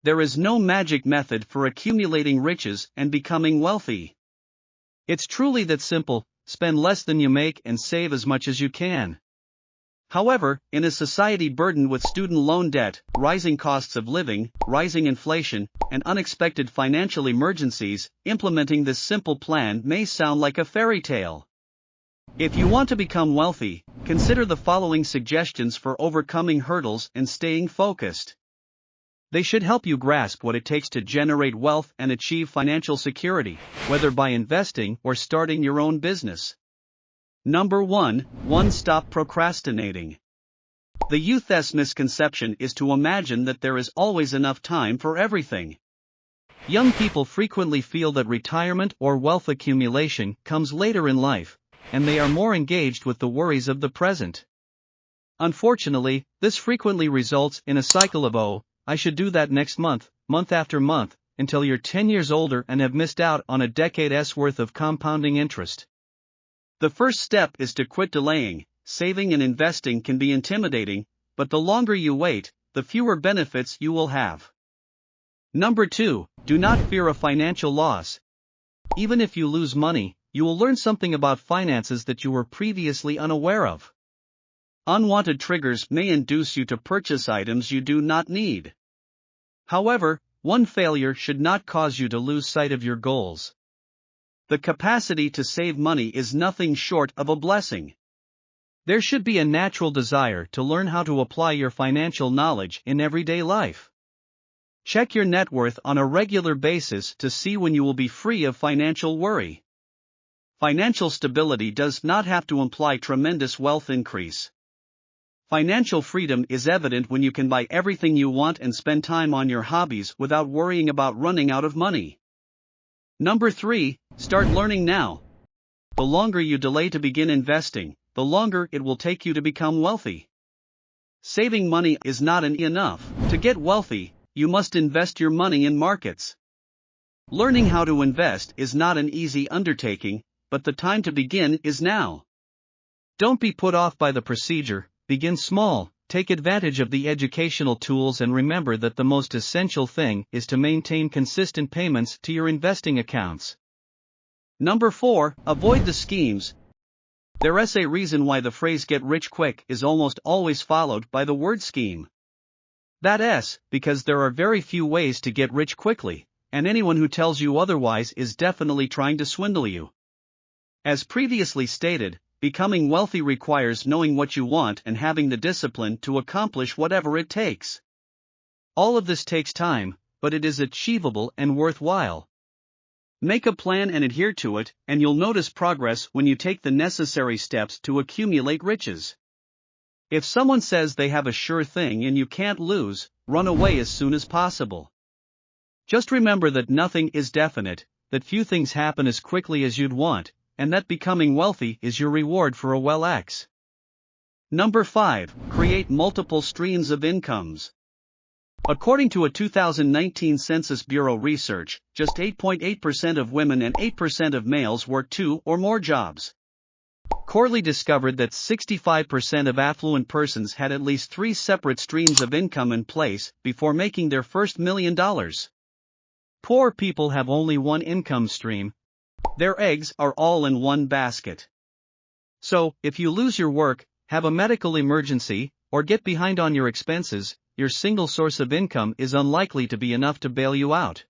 There is no magic method for accumulating riches and becoming wealthy. It's truly that simple: spend less than you make and save as much as you can. However, in a society burdened with student loan debt, rising costs of living, rising inflation, and unexpected financial emergencies, implementing this simple plan may sound like a fairy tale. If you want to become wealthy, consider the following suggestions for overcoming hurdles and staying focused. They should help you grasp what it takes to generate wealth and achieve financial security, whether by investing or starting your own business. Number 1. Stop procrastinating. The youth's misconception is to imagine that there is always enough time for everything. Young people frequently feel that retirement or wealth accumulation comes later in life, and they are more engaged with the worries of the present. Unfortunately, this frequently results in a cycle of "oh, I should do that next month," month after month, until you're 10 years older and have missed out on a decade's worth of compounding interest. The first step is to quit delaying. Saving and investing can be intimidating, but the longer you wait, the fewer benefits you will have. Number 2. Do not fear a financial loss. Even if you lose money, you will learn something about finances that you were previously unaware of. Unwanted triggers may induce you to purchase items you do not need. However, one failure should not cause you to lose sight of your goals. The capacity to save money is nothing short of a blessing. There should be a natural desire to learn how to apply your financial knowledge in everyday life. Check your net worth on a regular basis to see when you will be free of financial worry. Financial stability does not have to imply tremendous wealth increase. Financial freedom is evident when you can buy everything you want and spend time on your hobbies without worrying about running out of money. Number 3. Start learning now. The longer you delay to begin investing, the longer it will take you to become wealthy. Saving money is not enough. To get wealthy, you must invest your money in markets. Learning how to invest is not an easy undertaking, but the time to begin is now. Don't be put off by the procedure. Begin small, take advantage of the educational tools, and remember that the most essential thing is to maintain consistent payments to your investing accounts. Number 4. Avoid the schemes. There's a reason why the phrase "get rich quick" is almost always followed by the word scheme. That's because there are very few ways to get rich quickly, and anyone who tells you otherwise is definitely trying to swindle you. As previously stated, becoming wealthy requires knowing what you want and having the discipline to accomplish whatever it takes. All of this takes time, but it is achievable and worthwhile. Make a plan and adhere to it, and you'll notice progress when you take the necessary steps to accumulate riches. If someone says they have a sure thing and you can't lose, run away as soon as possible. Just remember that nothing is definite, that few things happen as quickly as you'd want, and that becoming wealthy is your reward for a well-ex. Number 5. Create multiple streams of incomes. According to a 2019 Census Bureau research, just 8.8% of women and 8% of males work 2 or more jobs. Corley discovered that 65% of affluent persons had at least 3 separate streams of income in place before making their first $1 million. Poor people have only one income stream. Their eggs are all in one basket. So, if you lose your work, have a medical emergency, or get behind on your expenses, your single source of income is unlikely to be enough to bail you out.